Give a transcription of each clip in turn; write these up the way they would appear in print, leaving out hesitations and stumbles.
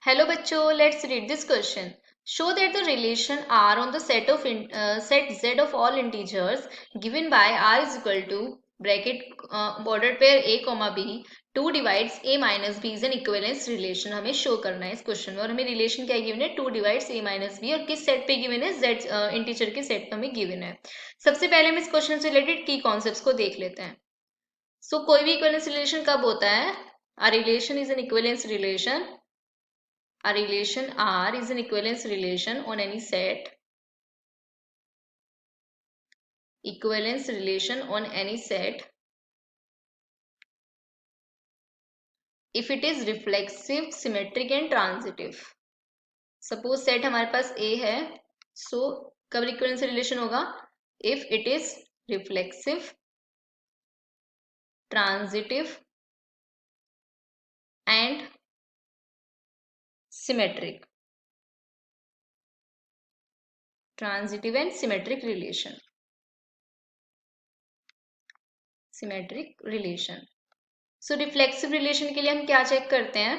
Hello बच्चों, let's read this question. Show that the relation R on the set Z of all integers given by R is equal to bracket ordered pair A comma B 2 divides A minus B is an equivalence relation हमें show करना है इस question में। और हमें relation क्या given है, 2 divides A minus b, और किस सेट पे गिवन है, Z इंटीजर के सेट पे हमें गिवन है। सबसे पहले हम इस क्वेश्चन से रिलेटेड की कॉन्सेप्ट्स को देख लेते हैं। कोई भी इक्विवेलेंस रिलेशन कब होता है? A relation is an equivalence relation. A relation R is an equivalence relation on any set. Equivalence relation on any set if it is reflexive, symmetric and transitive. Suppose set हमारे पास A है, so कब equivalence relation होगा? If it is reflexive, transitive and symmetric. Transitive and symmetric relation. Symmetric relation. So reflexive relation के लिए हम क्या check करते हैं?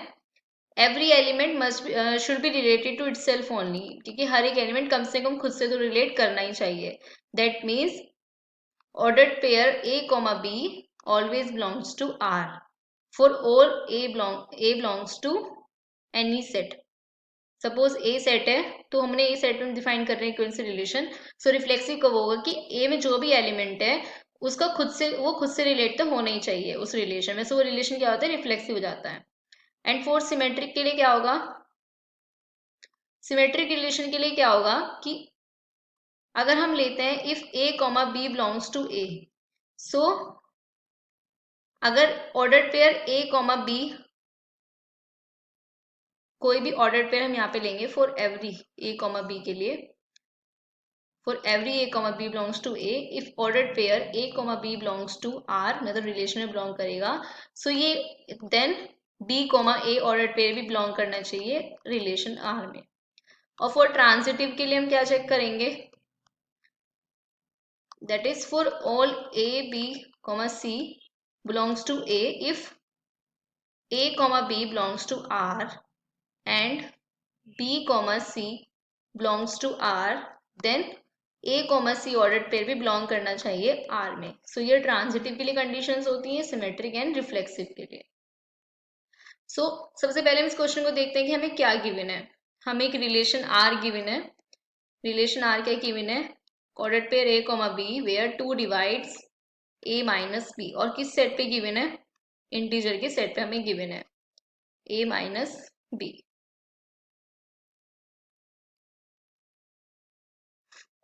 Every element must should be related to itself only, क्योंकि हर एक एलिमेंट कम से कम खुद से तो रिलेट करना ही चाहिए. That means ordered pair A comma b always belongs to R for all a belongs to any set. Suppose a set है तो हमने ए सेट में डिफाइन कर रहे हैं इक्विवेलेंस रिलेशन. सो रिफ्लेक्सिव कब होगा कि ए में जो भी एलिमेंट है उसका खुद से रिलेट तो होना ही चाहिए उस रिलेशन में. सो वो रिलेशन क्या होता है, रिफ्लेक्सिव हो जाता है. एंड फोर सिमेट्रिक के लिए क्या होगा? सिमेट्रिक रिलेशन के लिए क्या होगा कि अगर हम लेते हैं if A comma B belongs to A, so अगर ऑर्डर्ड पेयर ए कॉमा बी, कोई भी ऑर्डर्ड पेयर हम यहाँ पे लेंगे for every A comma B के लिए, for every A comma B belongs to A, if ordered pair A comma B belongs to R, मतलब रिलेशन में बिलोंग करेगा, सो ये then B comma A ordered pair भी belong करना चाहिए relation are में. और फॉर ट्रांजिटिव के लिए हम क्या चेक करेंगे? That is for all a b comma c belongs to a if a comma b belongs to r and b comma c belongs to r, then a comma c ordered pair भी belong करना चाहिए r में. सो ये transitive के लिए conditions होती हैं, symmetric and reflexive के लिए. सबसे पहले हम इस क्वेश्चन को देखते हैं कि हमें क्या गिवन है. हमें एक रिलेशन r गिवन है. रिलेशन r क्या गिवन है? Ordered pair a comma b where 2 divides a minus b, और किस सेट पे गिवन है? इंटीजर के सेट पे हमें गिवन है a minus b.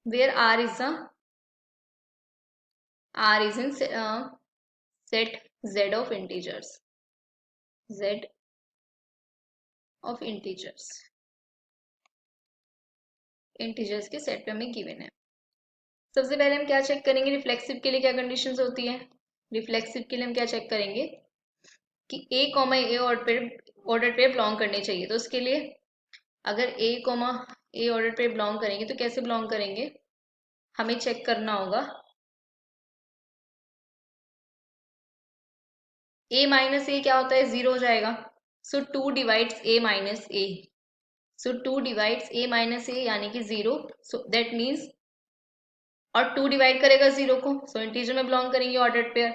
Where r is in set z of integers. Z of integers के सेट पे हमें गिवन है. सबसे पहले हम क्या चेक करेंगे? रिफ्लेक्सिव के लिए क्या कंडीशंस होती है? रिफ्लेक्सिव के लिए हम क्या चेक करेंगे कि a कॉमा ए ऑर्डर पे बिलोंग करने चाहिए. तो उसके लिए अगर a कॉमा ए ऑर्डर पे बिलोंग करेंगे तो कैसे बिलोंग करेंगे? हमें चेक करना होगा a माइनस ए क्या होता है, 0 हो जाएगा. So 2 divides a minus A, so 2 divides a minus A यानी कि 0. सो दैट मीन्स, और 2 डिवाइड करेगा 0 को, सो इंटीजर में बिलोंग करेंगे ऑर्डर्ड पेयर.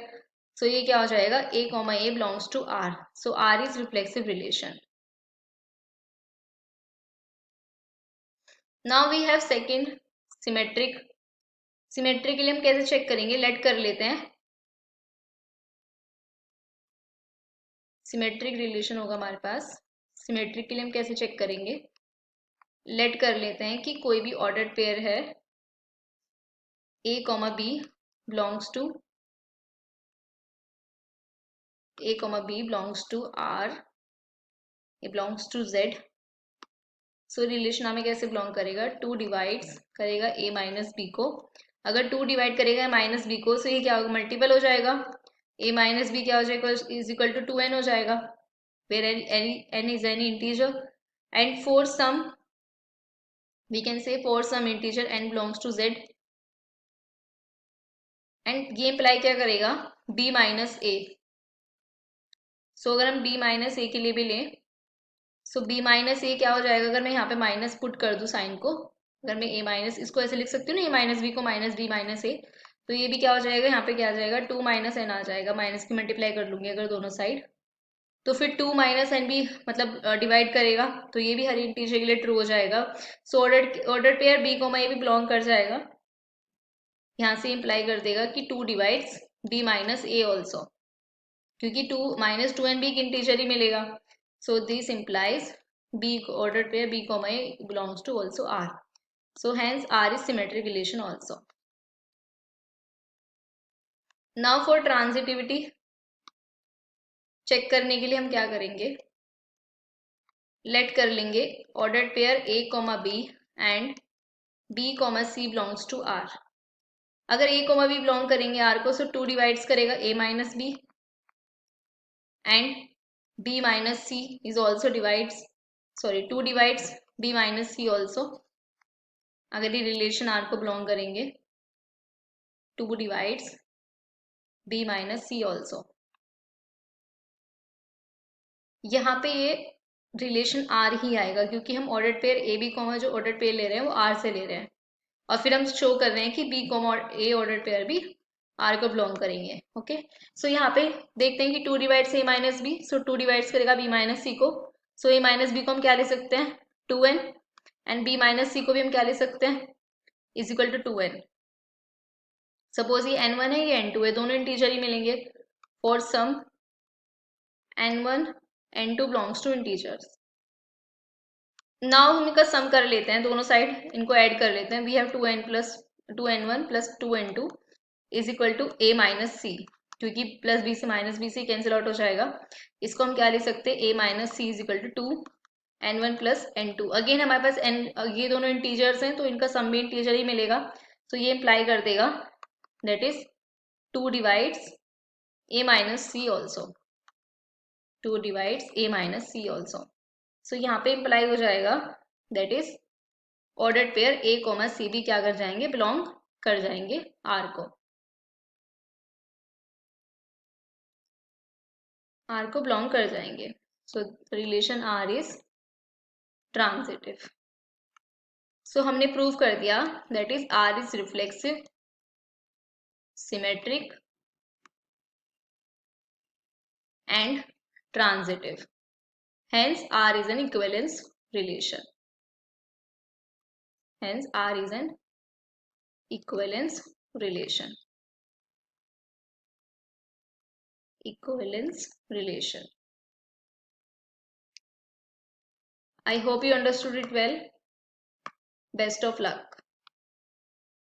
सो ये क्या हो जाएगा, a comma a belongs to r. So r is reflexive relation. Now we have second symmetric. Symmetric के लिए हम कैसे चेक करेंगे? लेट कर लेते हैं. सिमेट्रिक रिलेशन होगा हमारे पास. सिमेट्रिक के लिए हम कैसे चेक करेंगे? लेट कर लेते हैं कि कोई भी ऑर्डर्ड पेयर है a comma B belongs to r, ये belongs to z. So relation हमें कैसे बिलोंग करेगा? 2 डिवाइड्स करेगा a माइनस बी को. अगर 2 डिवाइड करेगा माइनस बी को, सो ये क्या होगा, मल्टीपल हो जाएगा. a माइनस बी क्या हो जाएगा, इज इक्वल टू 2n हो जाएगा, where n is any integer. And for some, we can say for some integer n belongs to z. And ये अप्लाई क्या करेगा? b minus A. सो अगर हम b माइनस ए के लिए भी लें, सो b माइनस ए क्या हो जाएगा, अगर मैं यहाँ पे माइनस पुट कर दूँ साइन को, अगर मैं a माइनस, इसको ऐसे लिख सकती हूँ ना, a माइनस बी को माइनस b माइनस ए, तो ये भी क्या हो जाएगा, यहाँ पे क्या आ जाएगा, 2 माइनस एन आ जाएगा, माइनस की मल्टीप्लाई कर लूंगी अगर दोनों साइड, तो फिर 2 माइनस एन भी मतलब डिवाइड करेगा, तो ये भी हर इंटीजर के लिए ट्रू हो जाएगा। So order pair B comma A भी बिलोंग कर जाएगा, यहाँ से इंप्लाई कर देगा कि 2 डिवाइड्स बी माइनस ए ऑल्सो, क्योंकि 2 माइनस 2 एन भी एक इंटीजर ही मिलेगा। So this implies b ordered pair b comma a belongs to also R. So hence R is symmetric relation also. Now for transitivity check करने के लिए हम क्या करेंगे, लेट कर लेंगे ordered pair a comma b and b comma c belongs to R. अगर a comma b belong करेंगे R को, सो 2 डिवाइड्स करेगा a minus b and b minus c is also divides, sorry 2 divides b minus c also, अगर ये relation R को belong करेंगे, 2 divides b minus c also। यहाँ पे ये रिलेशन R ही आएगा, क्योंकि हम ordered pair a b comma जो ऑर्डर्ड पेयर ले रहे हैं वो R से ले रहे हैं, और फिर हम शो कर रहे हैं कि B comma A ordered pair भी R को बिलोंग करेंगे। ओके, सो यहाँ पे देखते हैं कि 2 डिवाइड्स ए माइनस बी, सो 2 डिवाइड्स करेगा बी माइनस सी को, सो ए माइनस बी को हम क्या ले सकते हैं, 2n, एंड बी माइनस सी को भी हम क्या ले सकते हैं, is equal to 2n। Suppose ये n1 है, ये n2 है, दोनों इंटीजर ही मिलेंगे, for some n1 n2 belongs to integers. Now हम इनका सम कर लेते हैं, दोनों साइड इनको ऐड कर लेते हैं, we have 2n1 plus 2n2 is equal to a minus C, क्योंकि प्लस बी से माइनस बी से कैंसिल आउट हो जाएगा, इसको हम क्या ले सकते हैं, a minus C is equal to 2n1 plus n2। Again हमारे पास n, ये दोनों इंटीजर्स हैं तो इनका सम भी इंटीजर ही मिलेगा, तो ये इम्प्लाई कर देगा that is 2 divides a minus C also, 2 divides a minus C also. So यहाँ पे इम्प्लाई हो जाएगा that is ordered pair A comma C भी क्या कर जाएंगे, बिलोंग कर जाएंगे आर को, आर को बिलोंग कर जाएंगे। So relation R is transitive. So हमने प्रूव कर दिया that is R is reflexive, symmetric and transitive, hence R is an equivalence relation, hence R is an equivalence relation, equivalence relation. I hope you understood it well. Best of luck.